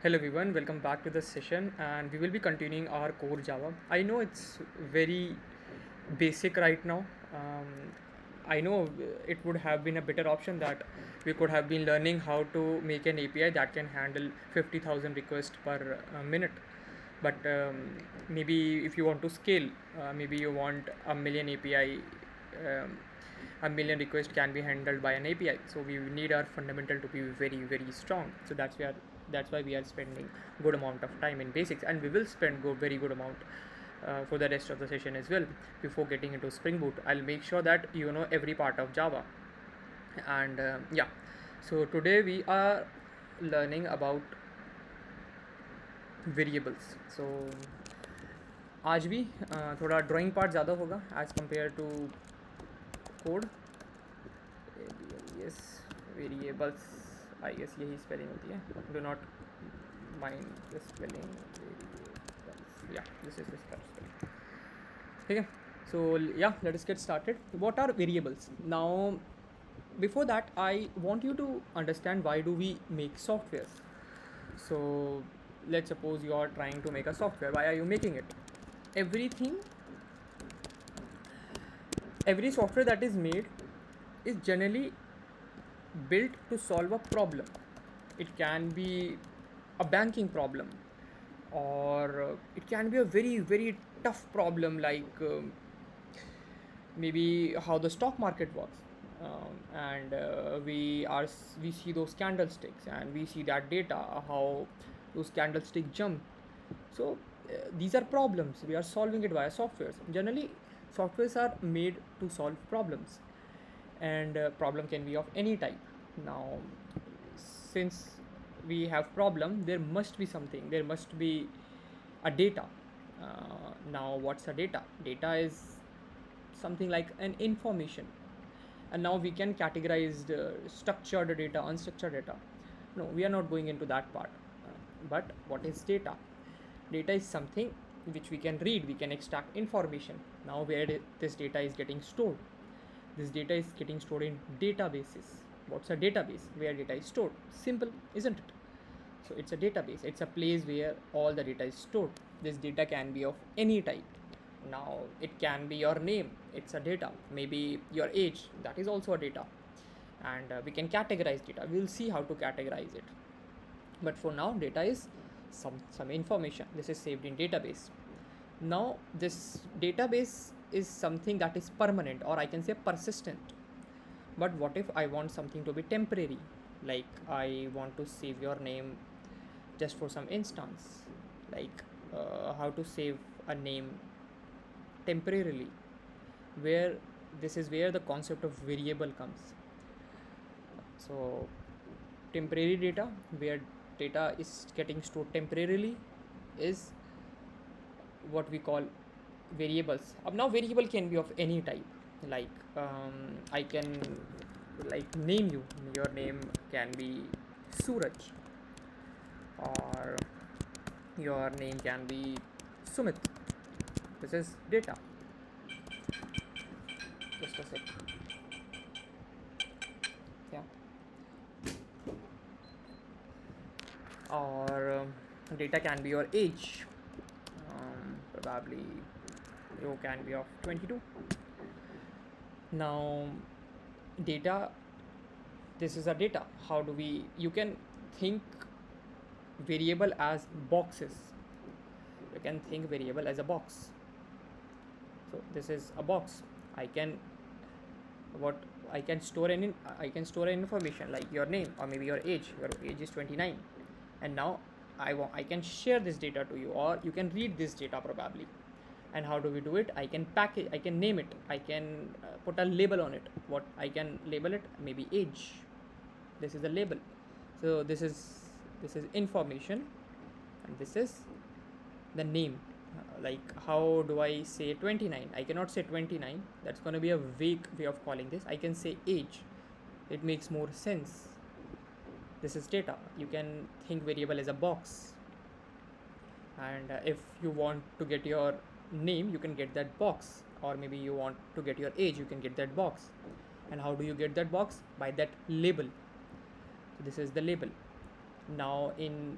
Hello everyone, welcome back to the session and we will be continuing our core Java. I know it's very basic right now. I know it would have been a better option that we could have been learning how to make an API that can handle 50,000 requests per minute. But maybe if you want to scale, maybe you want a million API, um, a million requests can be handled by an API. So we need our fundamental to be very strong. So that's why we are spending good amount of time in basics, and we will spend very good amount for the rest of the session as well. Before getting into Spring Boot, I'll make sure that you know every part of Java. And yeah, so today we are learning about variables so आज भी थोड़ा drawing part ज़्यादा होगा as compare to code yes variables I guess यही spelling होती है do not mind the spelling या this is spelling ठीक है so yeah, let us get started. What are variables now? Before that, I want you to understand why do we make softwares. So let's suppose you are trying to make a software. Why are you making it? Everything, every software that is made is generally built to solve a problem. It can be a banking problem, or it can be a very tough problem like maybe how the stock market works. And we see those candlesticks and we see that data, how those candlesticks jump. So these are problems, we are solving it via softwares. Generally softwares are made to solve problems, and problem can be of any type. Now since we have problem, there must be something, there must be a data. Now what's a data? Data is something like an information, and now we can categorize the structured data, unstructured data. No, we are not going into that part. But what is data? Data is something which we can read, we can extract information. Now where this data is getting stored? This data is getting stored in databases. What's a database? Where data is stored. Simple, isn't it? So it's a database, it's a place where all the data is stored. This data can be of any type. Now it can be your name, it's a data. Maybe your age, that is also a data. And we can categorize data, we will see how to categorize it. But for now, data is some information. This is saved in database. Now this database is something that is permanent, or I can say persistent. But what if I want something to be temporary? Like I want to save your name just for some instance, like how to save a name temporarily, where this is where the concept of variable comes. So temporary data, where data is getting stored temporarily, is what we call variables. Now variable can be of any type, like I can like name you, your name can be Suraj, or your name can be Sumit. This is data. Just a sec. Yeah. Or data can be your age. Probably you can be of 22. Now data, this is a data. How do we, you can think variable as boxes. You can think variable as a box. So this is a box. I can, what I can store I can store an information like your name, or maybe your age. Your age is 29, and now I can share this data to you, or you can read this data probably. And how do we do it? I can package, I can name it, I can put a label on it. What I can label it? Maybe age. This is the label. So this is information, and this is the name. Like how do I say 29? I cannot say 29, that's going to be a vague way of calling this. I can say age, it makes more sense. This is data. You can think variable as a box, and if you want to get your name, you can get that box, or maybe you want to get your age, you can get that box. And how do you get that box? By that label. So this is the label. Now in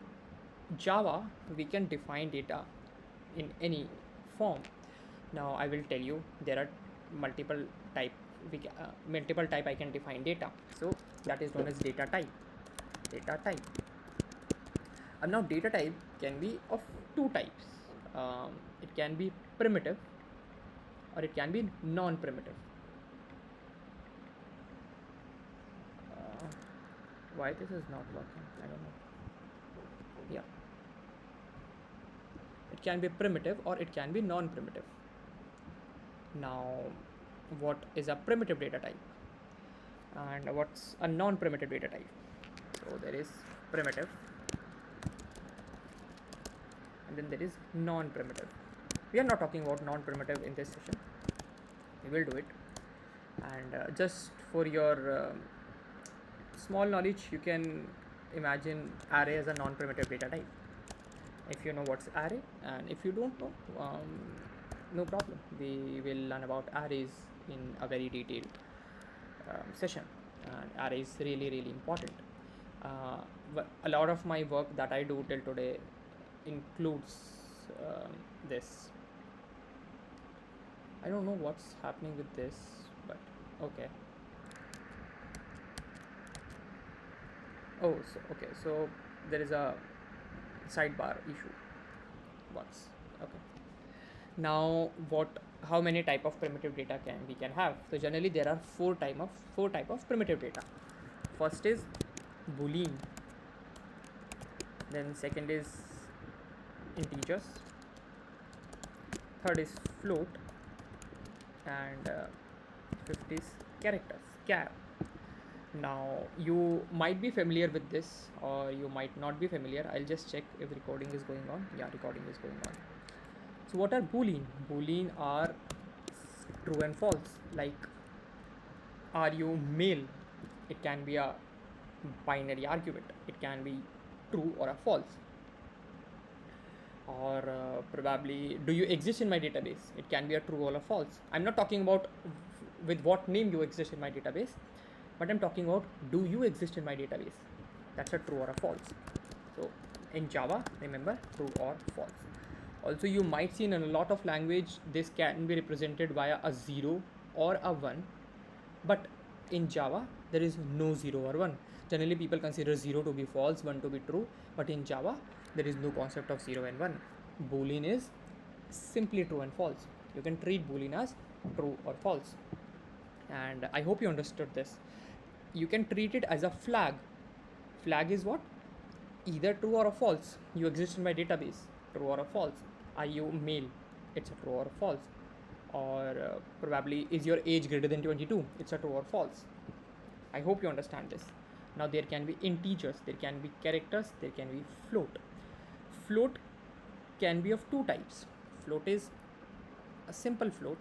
Java, we can define data in any form. Now I will tell you there are multiple type. Multiple type I can define data. So that is known as data type. Data type. And now data type can be of two types. It can be primitive or it can be non-primitive. Why this is not working? I don't know. Yeah, it can be primitive or it can be non-primitive. Now, what is a primitive data type and what's a non-primitive data type? So there is primitive and then there is non-primitive. We are not talking about non-primitive in this session. We will do it. And just for your small knowledge, you can imagine array as a non-primitive data type. If you know what's array, and if you don't know, no problem. We will learn about arrays in a very detailed session, and array is really important. A lot of my work that I do till today includes this. I don't know what's happening with this, but okay. So there is a sidebar issue. What's okay? Now how many type of primitive data we can have? So generally there are four type of primitive data. First is boolean, then second is integers, third is float, and fifth is characters, char. Now you might be familiar with this or you might not be familiar. I'll just check if recording is going on. Yeah, recording is going on. So what are boolean? Boolean are true and false. Like, are you male? It can be a binary argument. It can be true or a false. Or probably, do you exist in my database? It can be a true or a false. I'm not talking about with what name you exist in my database, but I'm talking about, do you exist in my database? That's a true or a false. So in Java, remember, true or false. Also, you might see in a lot of language this can be represented via a 0 or a 1, but in Java there is no 0 or 1. Generally people consider 0 to be false, 1 to be true, but in Java there is no concept of 0 and 1. Boolean is simply true and false. You can treat boolean as true or false, and I hope you understood this. You can treat it as a flag. Flag is what? Either true or a false. You exist in my database, true or a false. Are you male? It's a true or a false. Or probably, is your age greater than 22? It's a true or false. I hope you understand this. Now there can be integers, there can be characters, there can be float. Float can be of two types. Float is a simple float,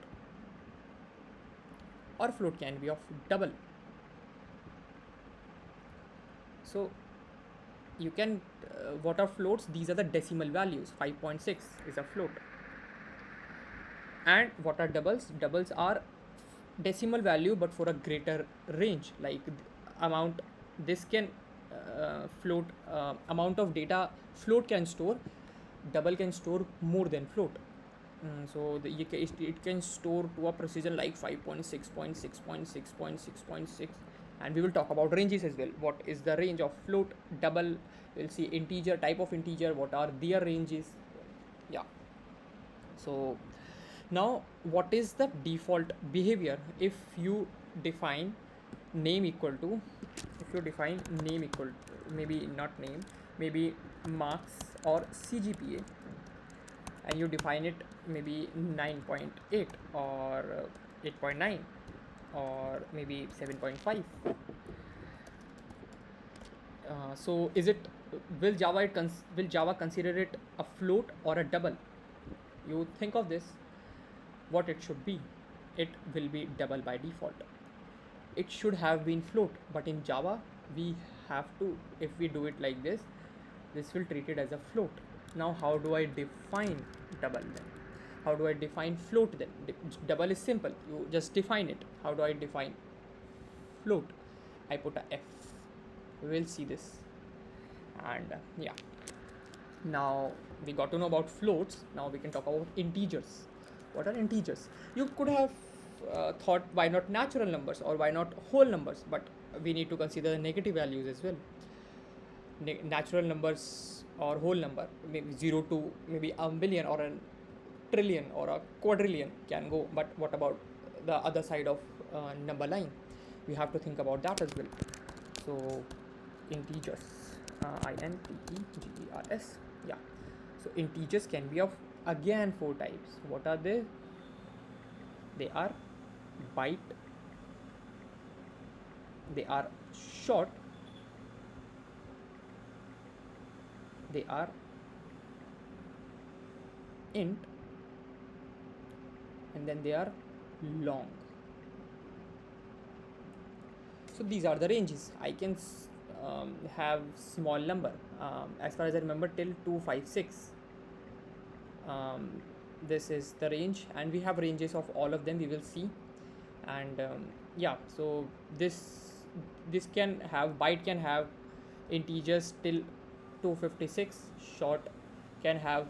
or float can be of double. So you can what are floats? These are the decimal values. 5.6 is a float. And what are doubles? Doubles are decimal value but for a greater range, like amount. This can float amount of data float can store. Double can store more than float. So it can store to a precision like 5.6.6.6.6.6.6, and we will talk about ranges as well. What is the range of float, double? We'll see integer, type of integer, what are their ranges. Yeah. So now what is the default behavior if you define name equal to, maybe not name, maybe marks or CGPA, and you define it maybe 9.8 or 8.9 or maybe 7.5. So will Java consider it a float or a double? You think of this, what it should be. It will be double by default. It should have been float, but in Java we have to, if we do it like this will treat it as a float. Now how do I define double then? How do I define float then? Double is simple, you just define it. How do I define float? I put a F. We will see this. And yeah, Now we got to know about floats. Now we can talk about integers. What are integers? You could have thought, why not natural numbers or why not whole numbers, but we need to consider the negative values as well. Natural numbers or whole number, maybe 0 to maybe a million or a trillion or a quadrillion can go, but what about the other side of number line? We have to think about that as well. So integers, integers, yeah. So integers can be of again four types. What are they? They are byte, they are short, they are int, and then they are long. So these are the ranges. I can have small number, as far as I remember, till 256. This is the range, and we have ranges of all of them, we will see. And yeah, so this can have, byte can have integers till 256. Short can have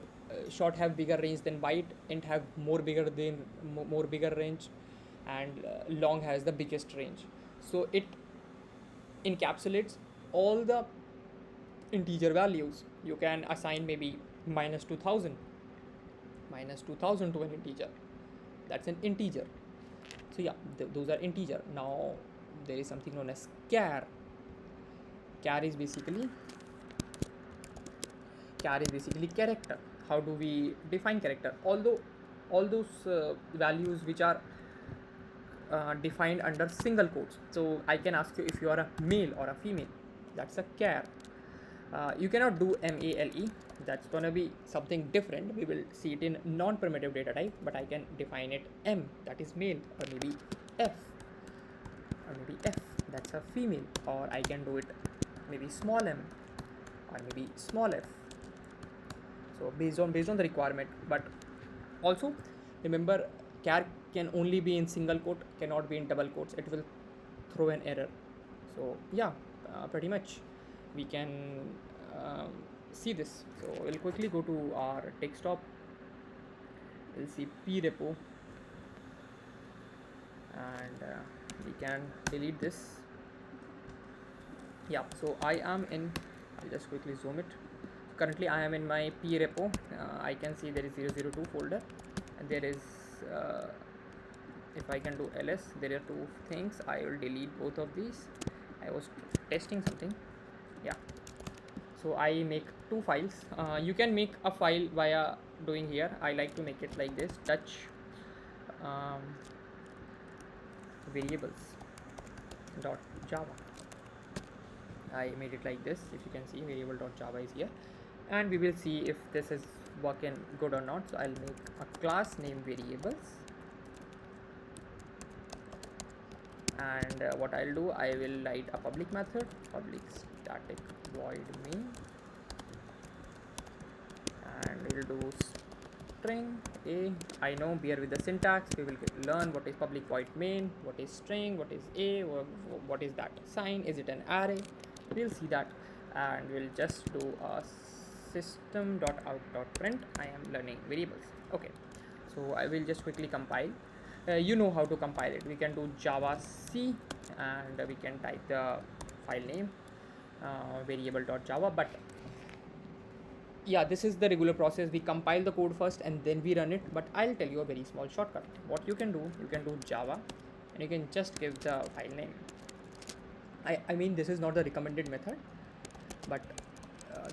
short have bigger range than byte, int have more bigger than more bigger range, and long has the biggest range. So it encapsulates all the integer values. You can assign maybe minus 2000 to an integer. That's an integer. So yeah, those are integer. Now there is something known as char. Char is basically character. How do we define character? Although all those values which are defined under single quotes. So I can ask you if you are a male or a female. That's a char. You cannot do male. That's gonna be something different. We will see it in non-primitive data type, but I can define it m, that is male, or maybe f, that's a female, or I can do it maybe small m or maybe small f. So based on the requirement, but also remember, char can only be in single quote, cannot be in double quotes. It will throw an error. So yeah, pretty much we can see this. So we'll quickly go to our desktop. We'll see p repo, and we can delete this. Yeah, so I am in, I'll just quickly zoom it. Currently I am in my p repo. I can see there is 002 folder, and there is if I can do ls, there are two things. I will delete both of these. I was testing something. Yeah, so I make two files. You can make a file via doing here. I like to make it like this: touch variables dot java. I made it like this. If you can see, variable.java is here, and we will see if this is working good or not. So I'll make a class named variables, and what I'll do, I will write a public method, public static void main, and we'll do string a. I know, bear with the syntax. We will learn what is public void main, what is string, what is a, what is that sign, is it an array. We'll see that, and we'll just do a system.out.print. I am learning variables. Okay, so I will just quickly compile. You know how to compile it. We can do java c, and we can type the file name variable.java. But yeah, this is the regular process. We compile the code first and then we run it. But I'll tell you a very small shortcut. What you can do java, and you can just give the file name. I mean, this is not the recommended method, but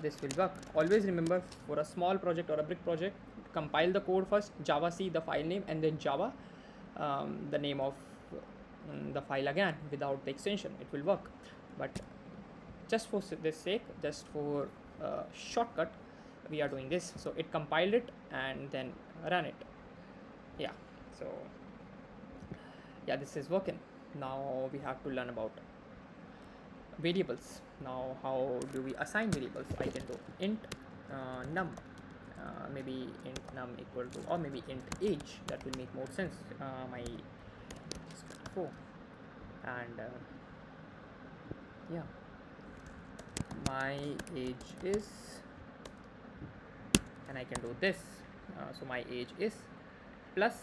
this will work. Always remember, for a small project or a big project, compile the code first, java c the file name, and then java the name of the file again without the extension. It will work. But just for this sake, just for shortcut, we are doing this. So it compiled it and then ran it. Yeah, so yeah, this is working. Now we have to learn about variables. Now how do we assign variables? I can do int num, maybe int num equal to, or maybe int age. That will make more sense. My 4, and yeah, my age is and I can do this. So my age is plus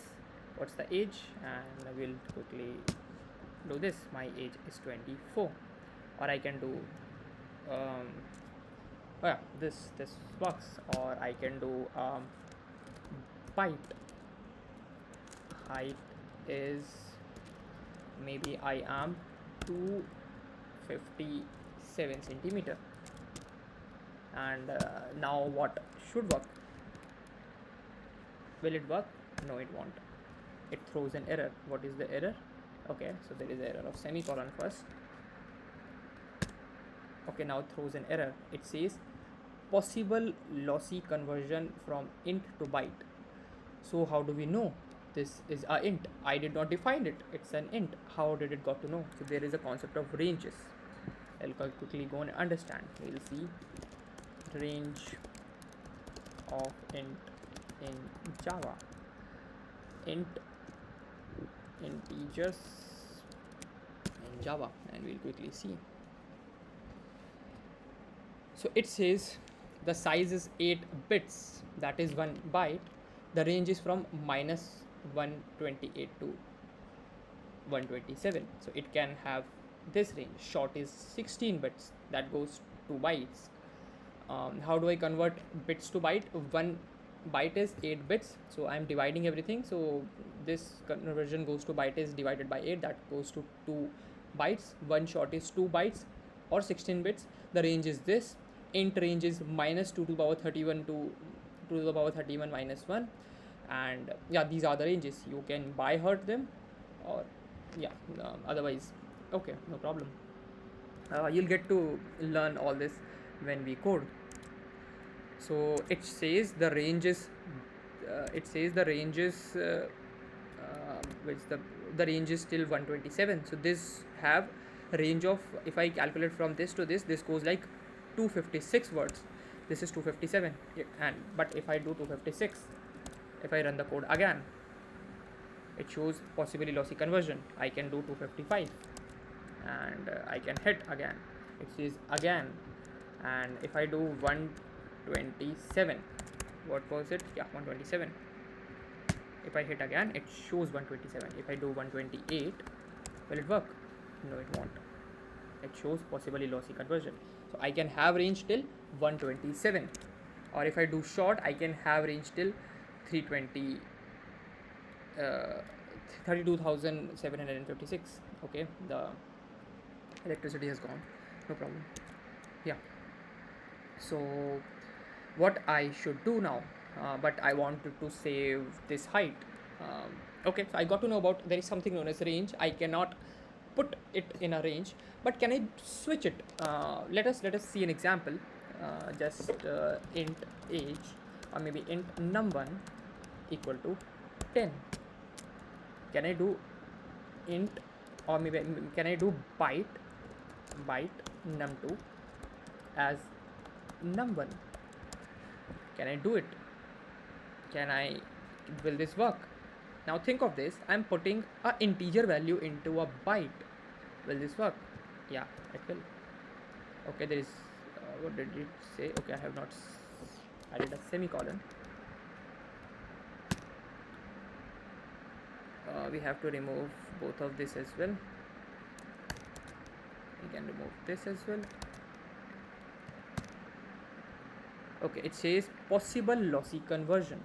what's the age, and I will quickly do this. My age is 24. Or I can do oh yeah, this works. Or I can do height. Height is, maybe I am 257 centimeter. And now what should work? Will it work? No, it won't. It throws an error. What is the error? Okay, so there is an error of semicolon first. Okay, now it throws an error. It says possible lossy conversion from int to byte. So how do we know this is a int? I did not define it. It's an int. How did it got to know? So there is a concept of ranges. I'll quickly go and understand. We'll see range of int in Java. Int integers in Java, and we'll quickly see. So it says the size is 8 bits, that is 1 byte. The range is from minus 128 to 127. So it can have this range. Short is 16 bits, that goes to bytes. How do I convert bits to byte? 1 byte is 8 bits, so I'm dividing everything. So this conversion goes to byte is divided by 8, that goes to 2 bytes. 1 short is 2 bytes or 16 bits. The range is this. Int range is minus 2 to the power 31 to 2 to the power 31 minus 1. And yeah, these are the ranges. You can by heart them, or yeah, otherwise okay, no problem. You'll get to learn all this when we code. So it says the range is which the range is till 127. So this have range of, if I calculate from this to this goes like 256 words. This is 257, and but if I do 256, if I run the code again, it shows possibly lossy conversion. I can do 255, and I can hit again. It says again, and if I do 127, what was it? Yeah, 127. If I hit again, it shows 127. If I do 128, will it work? No, it won't. It shows possibly lossy conversion. So I can have range till 127, or if I do short, I can have range till 320 32,756. Okay, the electricity has gone, no problem. Yeah, so what I should do now, but I wanted to save this height. Okay, so I got to know about there is something known as range. I cannot put it in a range, but can I switch it? Let us see an example. Just int age, or maybe int num1 equal to 10. Can I do int, or maybe can I do byte num2 as num1? Can I do it? Will this work? Now think of this. I'm putting a integer value into a byte. Will this work? Yeah, it will. Okay, there is what did it say? Okay, I have not added a semicolon. We have to remove both of this as well. We can remove this as well. Okay, it says possible lossy conversion.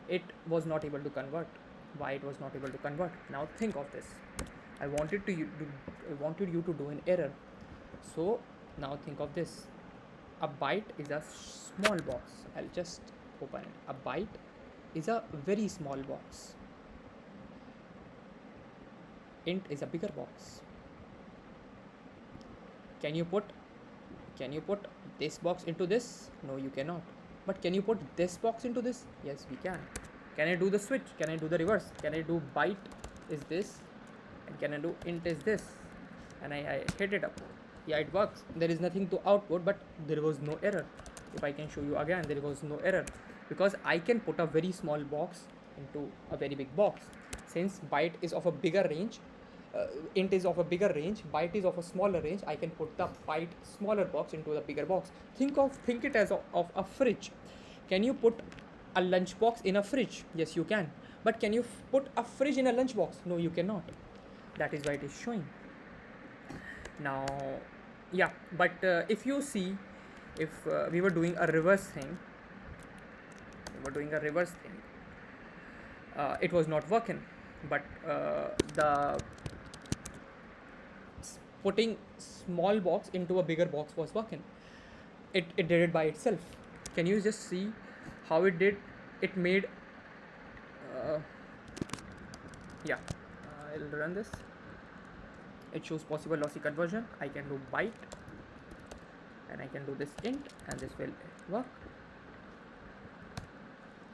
It was not able to convert. Why it was not able to convert? Now think of this. I wanted you to do an error. So now think of this. A byte is a small box. I'll just open it. A byte is a very small box. Int is a bigger box. Can you put this box into this? No, you cannot. But can you put this box into this? Yes, we can. Can I do the switch? Can I do the reverse? Can I do byte is this, and can I do int is this, and I hit it up? Yeah, it works. There is nothing to output, but there was no error. If I can show you again, there was no error, because I can put a very small box into a very big box. Since byte is of a bigger range, int is of a bigger range, byte is of a smaller range, I can put the byte smaller box into the bigger box. Think it as of a fridge. Can you put a lunchbox in a fridge? Yes, you can. But can you put a fridge in a lunchbox? No, you cannot. That is why it is showing. Now, yeah, but if you see, if we were doing a reverse thing, it was not working. But the putting small box into a bigger box was working. It did it by itself. Can you just see how it did? It made uh, yeah. I'll run this. It shows possible lossy conversion. I can do byte, and I can do this int, and this will work.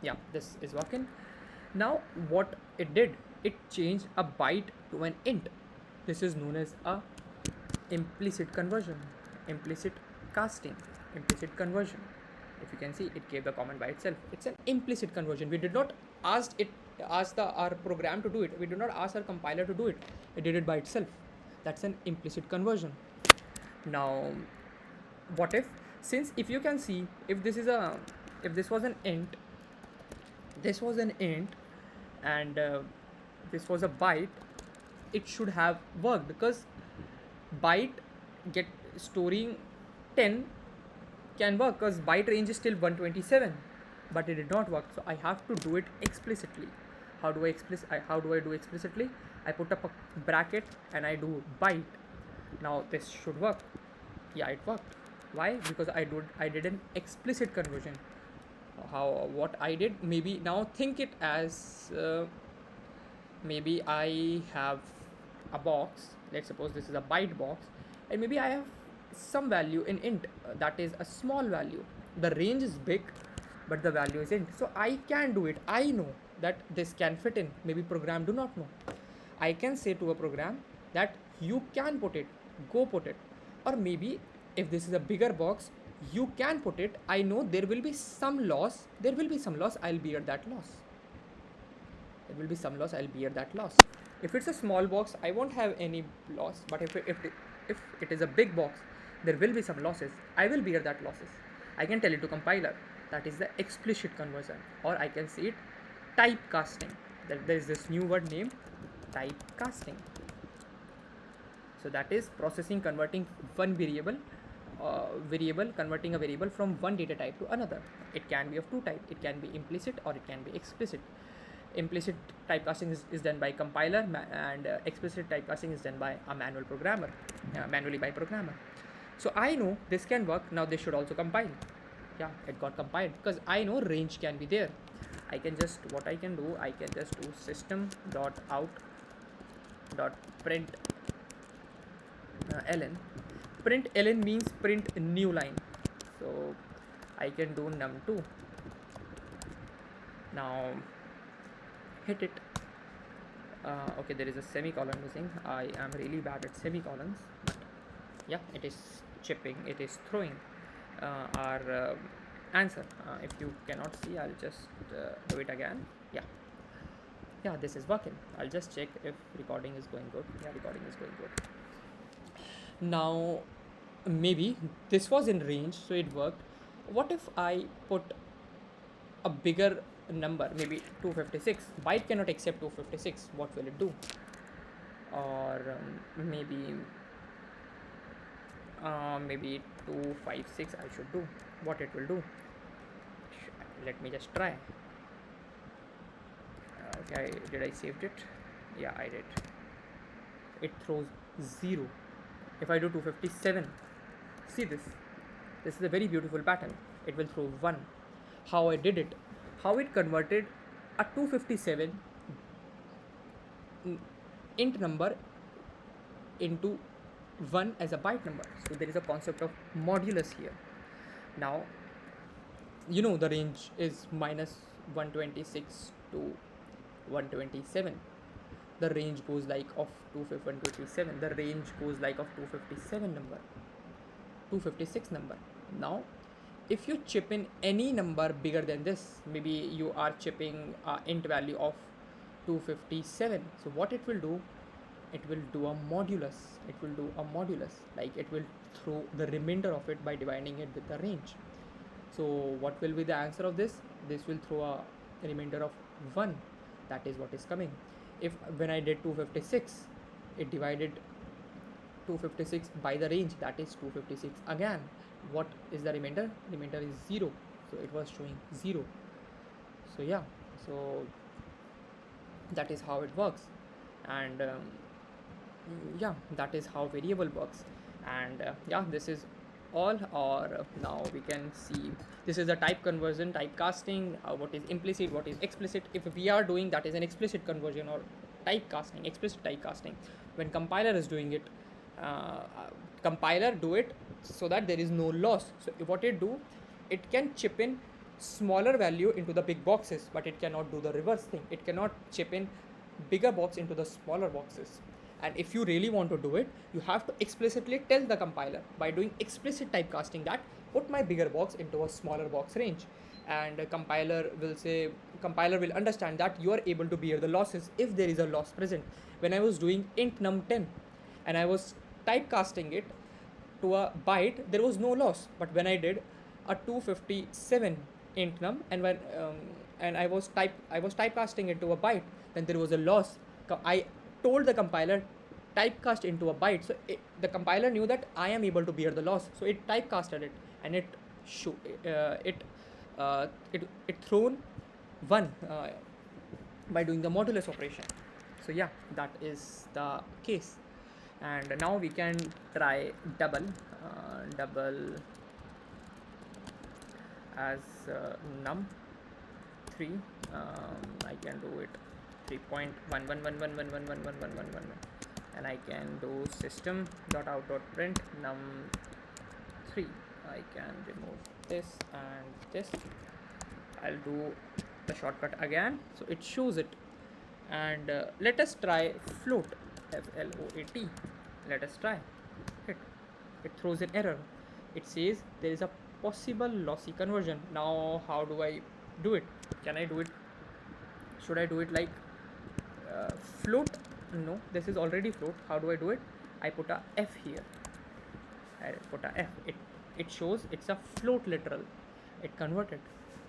Yeah, this is working. Now what it did, it changed a byte to an int. This is known as a implicit conversion, implicit casting, implicit conversion. If you can see, it gave the comment by itself. It's an implicit conversion. We did not ask our program to do it. We did not ask our compiler to do it. It did it by itself. That's an implicit conversion. Now, what if, since if you can see, if this was an int, and this was a byte, it should have worked, because byte get storing 10 can work, because byte range is still 127, but it did not work. So I have to do it explicitly. How do I do explicitly? I put up a bracket and I do byte. Now this should work. Yeah, it worked. Why? Because I did an explicit conversion. What I did, maybe now think it as maybe I have a box. Let's suppose this is a byte box, and maybe I have some value in int, that is a small value. The range is big, but the value is int. So I can do it. I know that this can fit in. Maybe program do not know. I can say to a program that you can put it, go put it. Or maybe if this is a bigger box, you can put it. I know there will be some loss. I'll bear that loss. If it's a small box, I won't have any loss. But if it is a big box, there will be some losses. I will bear that losses. I can tell it to compiler. That is the explicit conversion. Or I can say it typecasting. There is this new word named typecasting. So that is processing, converting one variable, converting a variable from one data type to another. It can be of two types. It can be implicit or it can be explicit. Implicit typecasting is done by compiler, and explicit typecasting is done by a manually by programmer. So I know this can work. Now this should also compile. Yeah, it got compiled, because I know range can be there. I can just do system.out.println. Println means print new line. So I can do num2. Now hit it. Okay, there is a semicolon missing. I am really bad at semicolons, but yeah, it is chipping, it is throwing our answer. If you cannot see, I'll just do it again. Yeah, this is working. I'll just check if recording is going good. Yeah, recording is going good. Now maybe this was in range, so it worked. What if I put a bigger number, maybe 256? Byte cannot accept 256. What will it do? Or maybe 256 I should do. What it will do? Let me just try. Okay, did I saved it? Yeah, I did. It throws 0. If I do 257, see this is a very beautiful pattern. It will throw 1. How I did it? How it converted a 257 int number into 1 as a byte number. So there is a concept of modulus here. Now you know the range is minus 126 to 127. The range goes like of 127. The range goes like of 256 number. Now if you chip in any number bigger than this, maybe you are chipping int value of 257. So what it will do? It will do a modulus. Like it will throw the remainder of it by dividing it with the range. So what will be the answer of this? This will throw a remainder of 1. That is what is coming. If when I did 256, it divided 256 by the range, that is 256 again. What is the remainder? Remainder is 0. So it was showing 0. So yeah, so that is how it works. And yeah, that is how variable works. And yeah, this is all. Or now we can see, this is a type conversion, typecasting, what is implicit, what is explicit. If we are doing, that is an explicit conversion, or typecasting, explicit typecasting. When compiler is doing it, uh, compiler do it so that there is no loss. So what it do, it can chip in smaller value into the big boxes, but it cannot do the reverse thing. It cannot chip in bigger box into the smaller boxes. And if you really want to do it, you have to explicitly tell the compiler by doing explicit typecasting that put my bigger box into a smaller box range. And a compiler will understand that you are able to bear the losses if there is a loss present. When I was doing int num10 and I was typecasting it to a byte, there was no loss. But when I did a 257 int num, and I was typecasting it to a byte, then there was a loss. I told the compiler typecast into a byte, so the compiler knew that I am able to bear the loss, so it typecasted it, and it thrown 1 by doing the modulus operation. So yeah, that is the case. And now we can try double as num3. I can do it 3.1111111111, and I can do system.out.print num3. I can remove this and this. I'll do the shortcut again, so it shows it. And let us try float, float. Let us try it. It throws an error. It says there is a possible lossy conversion. Now how do I do it? Can I do it? Should I do it like float? No, this is already float. How do I do it? I put a f here. I put a f. It shows it's a float literal. It converted.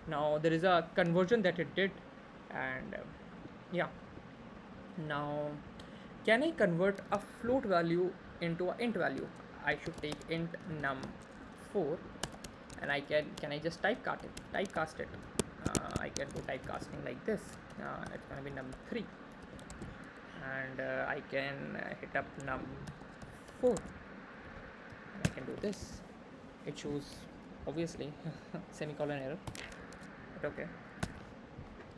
Now there is a conversion that it did. And yeah, now can I convert a float value into an int value? I should take int num4, and can I just typecast it? I can do typecasting like this. It's gonna be num3, and I can hit up num4. I can do this. It shows obviously semicolon error, but okay.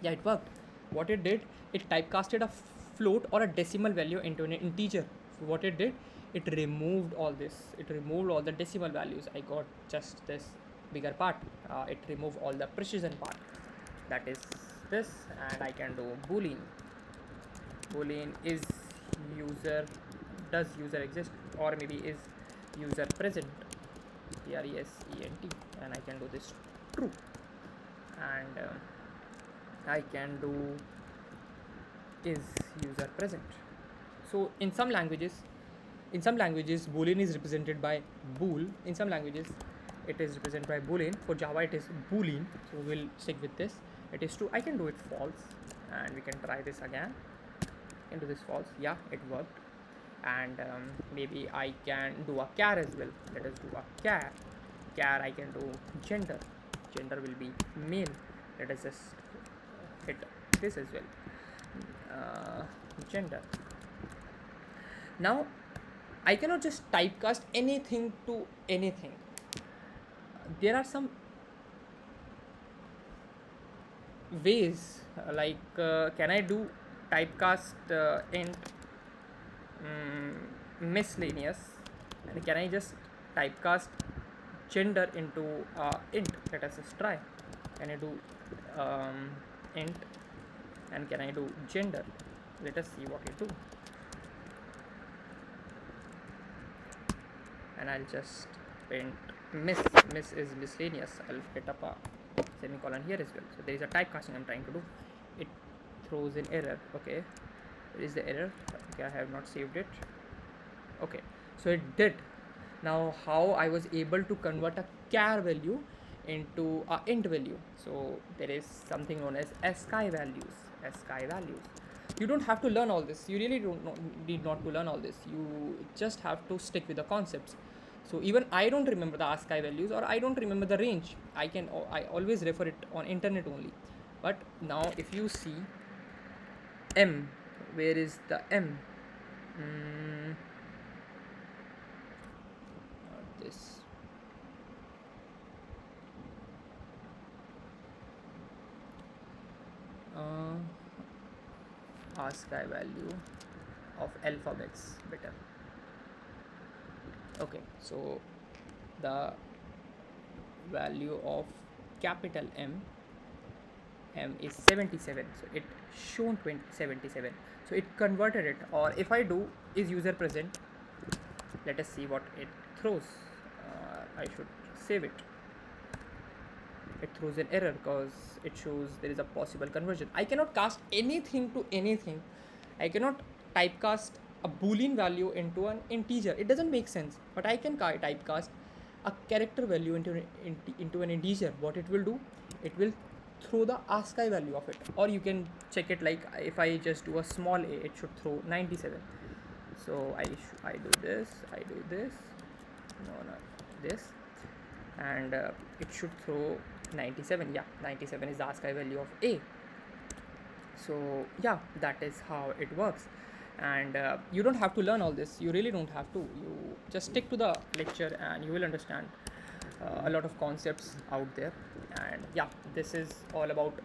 Yeah, it worked. What it did, it typecasted a float or a decimal value into an integer. So what it did, it removed all this. It removed all the decimal values. I got just this bigger part. It removed all the precision part. That is this, and I can do boolean. Boolean is does user exist, or maybe is user present, present, and I can do this true. And I can do is user present. So in some languages boolean is represented by bool. In some languages it is represented by boolean. For Java it is boolean, so we'll stick with this. It is true. I can do it false, and we can try this again. Into this false. Yeah, it worked. And maybe I can do a char as well. Let us do a char. I can do gender will be male. Let us just hit this as well, gender. Now I cannot just typecast anything to anything. There are some ways, like can I do typecast int miscellaneous, and can I just typecast gender into int? Let us just try. Can I do int, and can I do gender? Let us see what it do. And I'll just print miss is miscellaneous. I'll hit up a semicolon here as well. So there is a typecasting I'm trying to do. It throws an error. Okay, where is the error? Okay, I have not saved it. Okay, so it did. Now how I was able to convert a char value into a int value. So there is something known as ASCII values. ASCII values. You don't have to learn all this. You really don't need not to learn all this. You just have to stick with the concepts. So even I don't remember the ASCII values, or I don't remember the range. I always refer it on internet only. But now if you see M, where is the M? Not this. Uh, ASCII value of alphabets, better. Okay, so the value of capital M is 77, so it shown 77, so it converted it. Or if I do is user present, let us see what it throws. I should save it. It throws an error because it shows there is a possible conversion. I cannot cast anything to anything. I cannot typecast a boolean value into an integer. It doesn't make sense. But I can typecast a character value into an integer. What it will do, it will throw the ASCII value of it. Or you can check it like if I just do a small a, it should throw 97. So I do this, no, not this, and it should throw 97. Yeah, 97 is the ASCII value of a. So yeah, that is how it works. And you don't have to learn all this. You really don't have to. You just stick to the lecture and you will understand a lot of concepts out there. And yeah, this is all about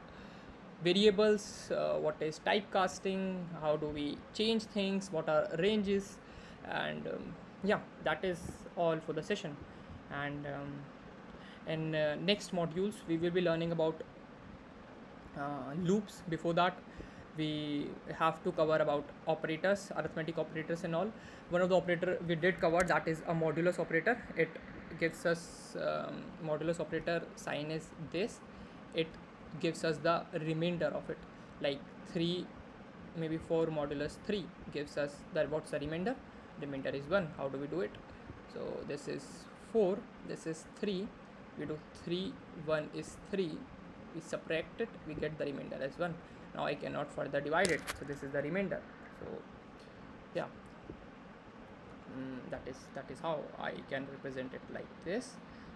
variables, what is typecasting, how do we change things, what are ranges, and yeah, that is all for the session. And in next modules we will be learning about loops. Before that, we have to cover about operators, arithmetic operators and all. One of the operator we did cover, that is a modulus operator. It gives us modulus operator sign is this. It gives us the remainder of it, like 3, maybe 4 modulus 3 gives us that. What's the remainder? Remainder is 1. How do we do it? So this is 4, this is 3, we do 3, 1 is 3, we subtract it, we get the remainder as 1. Now I cannot further divide it, so this is the remainder. So yeah, that is how I can represent it like this.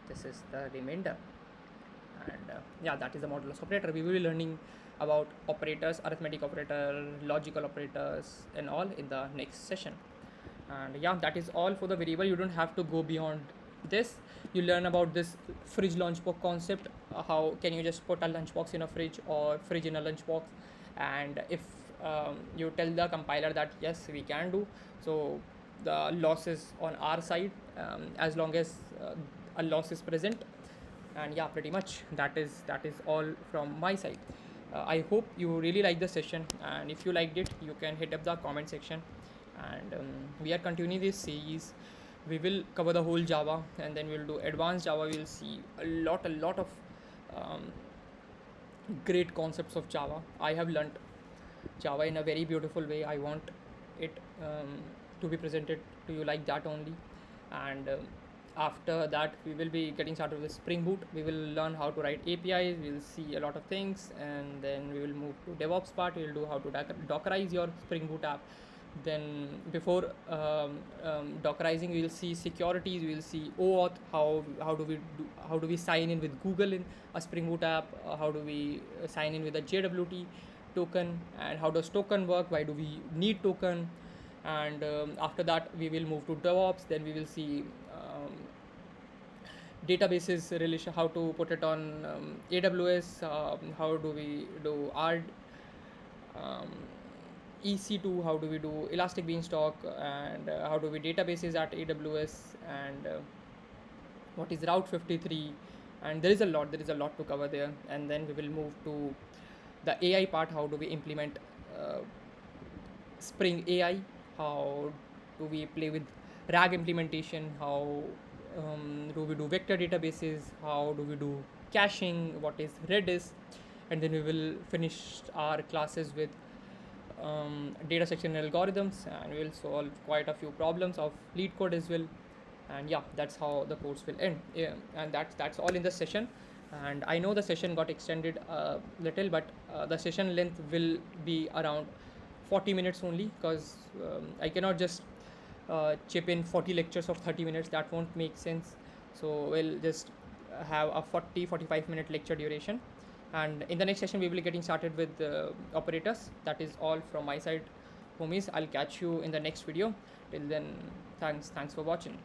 This is the remainder. And yeah, that is the modulus operator. We will be learning about operators, arithmetic operator, logical operators and all in the next session. And yeah, that is all for the variable. You don't have to go beyond this. You learn about this fridge lunchbox concept. How can you just put a lunchbox in a fridge or fridge in a lunchbox, and if you tell the compiler that yes, we can do, so the loss is on our side, as long as a loss is present. And yeah, pretty much that is all from my side. I hope you really like the session, and if you liked it, you can hit up the comment section. And we are continuing this series. We will cover the whole Java, and then we'll do advanced Java. We'll see a lot of um, great concepts of Java. I have learnt Java in a very beautiful way. I want it to be presented to you like that only. And after that, we will be getting started with Spring Boot. We will learn how to write APIs. We'll see a lot of things, and then we will move to DevOps part. We'll do how to Dockerize your Spring Boot app. Then before Dockerizing, we will see securities. We will see OAuth. How do we sign in with Google in a Spring Boot app? How do we sign in with a JWT token? And how does token work? Why do we need token? And after that, we will move to DevOps. Then we will see databases relation, how to put it on AWS. How do we do our EC2, how do we do Elastic Beanstalk, and how do we databases at AWS, and what is Route 53, and there is a lot to cover there. And then we will move to the AI part. How do we implement Spring AI? How do we play with RAG implementation? How do we do vector databases? How do we do caching? What is Redis? And then we will finish our classes with data section algorithms, and we will solve quite a few problems of lead code as well. And yeah, that's how the course will end. Yeah, and that's all in this session. And I know the session got extended a little, but the session length will be around 40 minutes only, because I cannot just chip in 40 lectures of 30 minutes. That won't make sense. So we'll just have a 40-45 minute lecture duration. And in the next session, we will be getting started with operators. That is all from my side, homies. I'll catch you in the next video. Till then, thanks for watching.